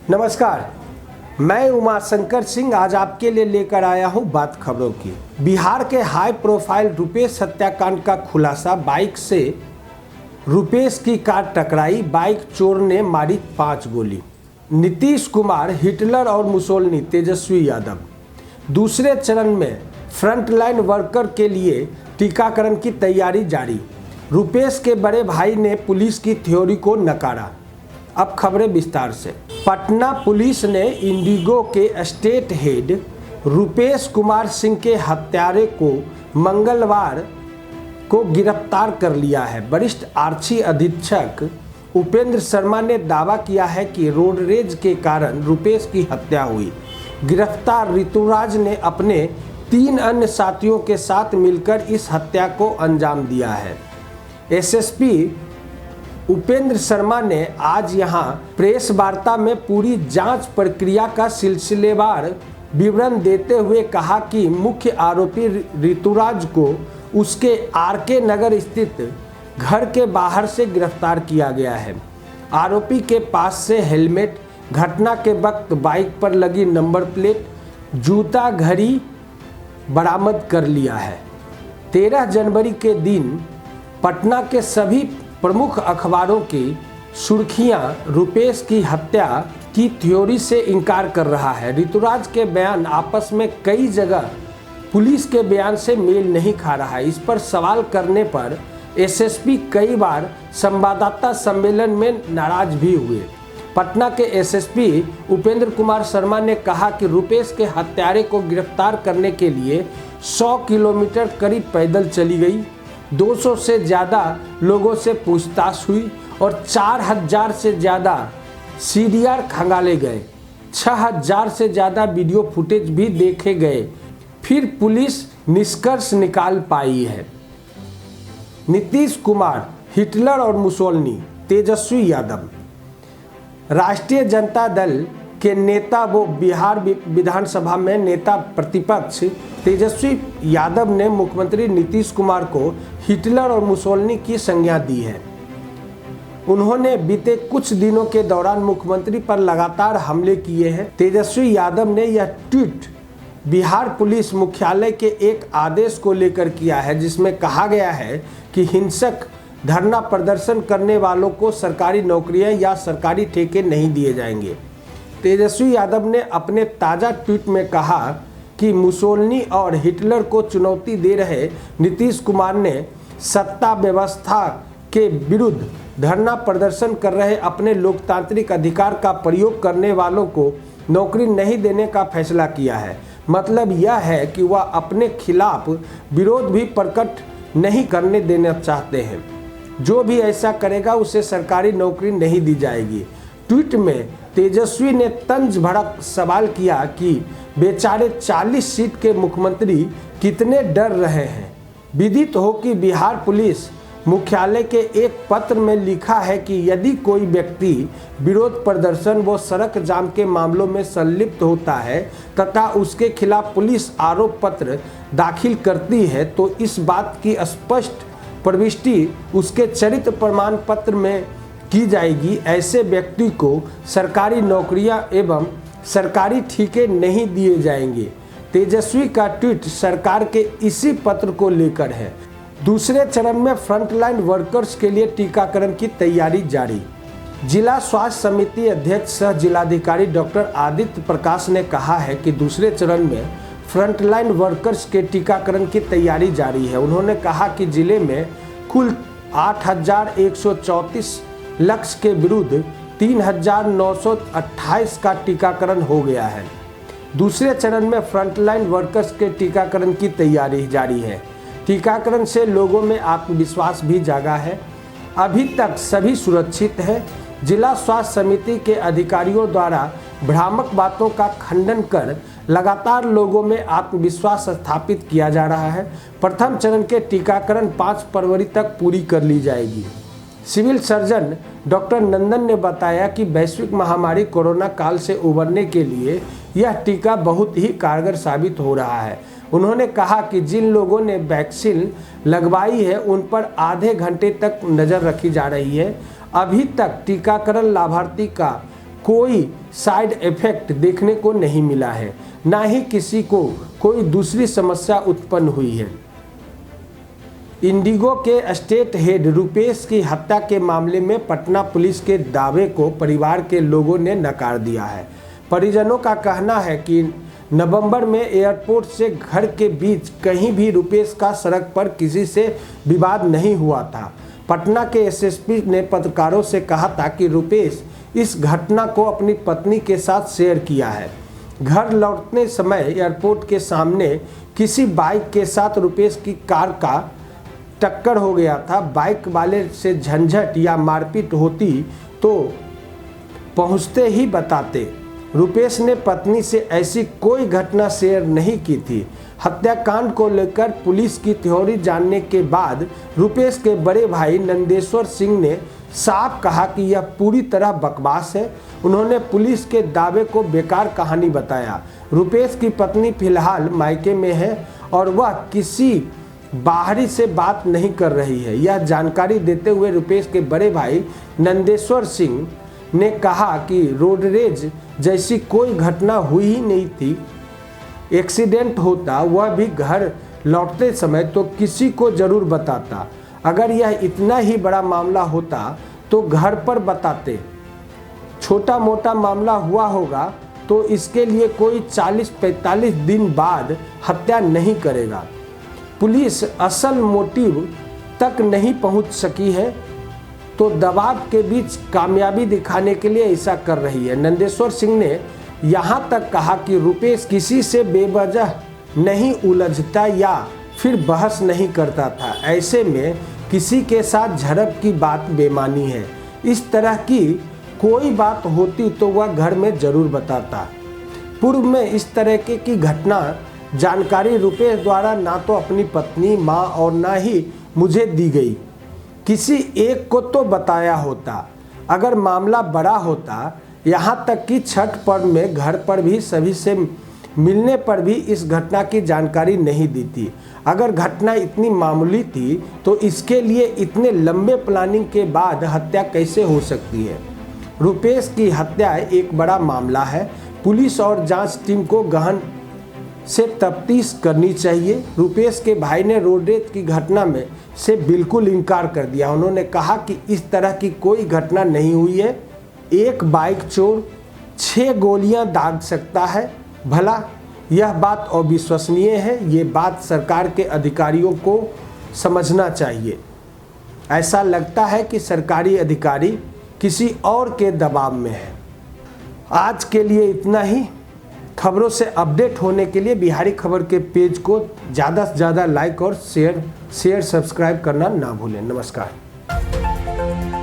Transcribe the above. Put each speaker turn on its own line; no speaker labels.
नमस्कार, मैं उमाशंकर सिंह आज आपके लिए लेकर आया हूं बात खबरों की। बिहार के हाई प्रोफाइल रुपेश हत्याकांड का खुलासा। बाइक से रुपेश की कार टकराई, बाइक चोर ने मारी 5 गोली। नीतीश कुमार, हिटलर और मुसोलिनी, तेजस्वी यादव। दूसरे चरण में फ्रंटलाइन वर्कर के लिए टीकाकरण की तैयारी जारी। रुपेश के बड़े भाई ने पुलिस की थ्योरी को नकारा। अब खबरें विस्तार से। पटना पुलिस ने इंडिगो के स्टेट हेड रुपेश कुमार सिंह के हत्यारे को मंगलवार को गिरफ्तार कर लिया है। वरिष्ठ आरक्षी अधीक्षक उपेंद्र शर्मा ने दावा किया है कि रोड रेज के कारण रुपेश की हत्या हुई। गिरफ्तार ऋतुराज ने अपने 3 अन्य साथियों के साथ मिलकर इस हत्या को अंजाम दिया है। एसएसपी उपेंद्र शर्मा ने आज यहां प्रेस वार्ता में पूरी जांच प्रक्रिया का सिलसिलेवार विवरण देते हुए कहा कि मुख्य आरोपी ऋतुराज को उसके आरके नगर स्थित घर के बाहर से गिरफ्तार किया गया है। आरोपी के पास से हेलमेट, घटना के वक्त बाइक पर लगी नंबर प्लेट, जूता, घड़ी बरामद कर लिया है। 13 जनवरी के दिन पटना के सभी प्रमुख अखबारों की सुर्खियां रुपेश की हत्या की थ्योरी से इनकार कर रहा है। ऋतुराज के बयान आपस में कई जगह पुलिस के बयान से मेल नहीं खा रहा है। इस पर सवाल करने पर एसएसपी कई बार संवाददाता सम्मेलन में नाराज भी हुए। पटना के एसएसपी उपेंद्र कुमार शर्मा ने कहा कि रुपेश के हत्यारे को गिरफ्तार करने के लिए 100 किलोमीटर करीब पैदल चली गई, 200 से ज़्यादा लोगों से पूछताछ हुई और 4000 से ज़्यादा सीडीआर खंगाले गए। 6000 से ज़्यादा वीडियो फुटेज भी देखे गए, फिर पुलिस निष्कर्ष निकाल पाई है। नीतीश कुमार, हिटलर और मुसोलिनी, तेजस्वी यादव। राष्ट्रीय जनता दल के नेता वो बिहार विधानसभा में नेता प्रतिपक्ष तेजस्वी यादव ने मुख्यमंत्री नीतीश कुमार को हिटलर और मुसोलिनी की संज्ञा दी है। उन्होंने बीते कुछ दिनों के दौरान मुख्यमंत्री पर लगातार हमले किए हैं। तेजस्वी यादव ने यह ट्वीट बिहार पुलिस मुख्यालय के एक आदेश को लेकर किया है, जिसमें कहा गया है कि हिंसक धरना प्रदर्शन करने वालों को सरकारी नौकरियां या सरकारी ठेके नहीं दिए जाएंगे। तेजस्वी यादव ने अपने ताज़ा ट्वीट में कहा कि मुसोलिनी और हिटलर को चुनौती दे रहे नीतीश कुमार ने सत्ता व्यवस्था के विरुद्ध धरना प्रदर्शन कर रहे अपने लोकतांत्रिक अधिकार का प्रयोग करने वालों को नौकरी नहीं देने का फैसला किया है। मतलब यह है कि वह अपने खिलाफ विरोध भी प्रकट नहीं करने देना चाहते हैं। जो भी ऐसा करेगा उसे सरकारी नौकरी नहीं दी जाएगी। ट्वीट में तेजस्वी ने तंज भड़क सवाल किया कि बेचारे 40 सीट के मुख्यमंत्री कितने डर रहे हैं। विदित हो कि बिहार पुलिस मुख्यालय के एक पत्र में लिखा है कि यदि कोई व्यक्ति विरोध प्रदर्शन व सड़क जाम के मामलों में संलिप्त होता है तथा उसके खिलाफ पुलिस आरोप पत्र दाखिल करती है तो इस बात की स्पष्ट प्रविष्टि उसके चरित्र प्रमाण पत्र में की जाएगी। ऐसे व्यक्ति को सरकारी नौकरियां एवं सरकारी ठेके नहीं दिए जाएंगे। तेजस्वी का ट्वीट सरकार के इसी पत्र को लेकर है। दूसरे चरण में फ्रंटलाइन वर्कर्स के लिए टीकाकरण की तैयारी जारी। जिला स्वास्थ्य समिति अध्यक्ष सह जिलाधिकारी डॉक्टर आदित्य प्रकाश ने कहा है कि दूसरे चरण में फ्रंटलाइन वर्कर्स के टीकाकरण की तैयारी जारी है। उन्होंने कहा कि जिले में कुल 8134 लक्ष्य के विरुद्ध 3928 का टीकाकरण हो गया है। दूसरे चरण में फ्रंटलाइन वर्कर्स के टीकाकरण की तैयारी जारी है। टीकाकरण से लोगों में आत्मविश्वास भी जागा है। अभी तक सभी सुरक्षित हैं। जिला स्वास्थ्य समिति के अधिकारियों द्वारा भ्रामक बातों का खंडन कर लगातार लोगों में आत्मविश्वास स्थापित किया जा रहा है। प्रथम चरण के टीकाकरण 5 फरवरी तक पूरी कर ली जाएगी। सिविल सर्जन डॉक्टर नंदन ने बताया कि वैश्विक महामारी कोरोना काल से उबरने के लिए यह टीका बहुत ही कारगर साबित हो रहा है। उन्होंने कहा कि जिन लोगों ने वैक्सीन लगवाई है उन पर आधे घंटे तक नज़र रखी जा रही है। अभी तक टीकाकरण लाभार्थी का कोई साइड इफेक्ट देखने को नहीं मिला है, ना ही किसी को कोई दूसरी समस्या उत्पन्न हुई है। इंडिगो के स्टेट हेड रुपेश की हत्या के मामले में पटना पुलिस के दावे को परिवार के लोगों ने नकार दिया है। परिजनों का कहना है कि नवंबर में एयरपोर्ट से घर के बीच कहीं भी रुपेश का सड़क पर किसी से विवाद नहीं हुआ था। पटना के एसएसपी ने पत्रकारों से कहा था कि रुपेश इस घटना को अपनी पत्नी के साथ शेयर किया है। घर लौटने समय एयरपोर्ट के सामने किसी बाइक के साथ रुपेश की कार का टक्कर हो गया था। बाइक वाले से झंझट या मारपीट होती तो पहुंचते ही बताते। रुपेश ने पत्नी से ऐसी कोई घटना शेयर नहीं की थी। हत्याकांड को लेकर पुलिस की थ्योरी जानने के बाद रुपेश के बड़े भाई नंदेश्वर सिंह ने साफ कहा कि यह पूरी तरह बकवास है। उन्होंने पुलिस के दावे को बेकार कहानी बताया। रुपेश की पत्नी फिलहाल मायके में है और वह किसी बाहरी से बात नहीं कर रही है। यह जानकारी देते हुए रुपेश के बड़े भाई नंदेश्वर सिंह ने कहा कि रोड रेज जैसी कोई घटना हुई ही नहीं थी। एक्सीडेंट होता वह भी घर लौटते समय तो किसी को जरूर बताता। अगर यह इतना ही बड़ा मामला होता तो घर पर बताते। छोटा मोटा मामला हुआ होगा तो इसके लिए कोई 40-45 दिन बाद हत्या नहीं करेगा। पुलिस असल मोटिव तक नहीं पहुंच सकी है तो दबाव के बीच कामयाबी दिखाने के लिए ऐसा कर रही है। नंदेश्वर सिंह ने यहाँ तक कहा कि रुपेश किसी से बेवजह नहीं उलझता या फिर बहस नहीं करता था। ऐसे में किसी के साथ झड़प की बात बेमानी है। इस तरह की कोई बात होती तो वह घर में जरूर बताता। पूर्व में इस तरह की घटना जानकारी रुपेश द्वारा ना तो अपनी पत्नी, माँ और ना ही मुझे दी गई। किसी एक को तो बताया होता। अगर मामला बड़ा होता, यहाँ तक कि छठ पर्व में घर पर भी सभी से मिलने पर भी इस घटना की जानकारी नहीं दी थी। अगर घटना इतनी मामूली थी तो इसके लिए इतने लंबे प्लानिंग के बाद हत्या कैसे हो सकती है। रुपेश की हत्या एक बड़ा मामला है। पुलिस और जांच टीम को गहन से तफ्तीश करनी चाहिए। रुपेश के भाई ने रोडरेज की घटना में से बिल्कुल इनकार कर दिया। उन्होंने कहा कि इस तरह की कोई घटना नहीं हुई है। एक बाइक चोर 6 गोलियां दाग सकता है, भला यह बात अविश्वसनीय है। ये बात सरकार के अधिकारियों को समझना चाहिए। ऐसा लगता है कि सरकारी अधिकारी किसी और के दबाव में है। आज के लिए इतना ही। खबरों से अपडेट होने के लिए बिहारी खबर के पेज को ज़्यादा से ज़्यादा लाइक और शेयर सब्सक्राइब करना ना भूलें। नमस्कार।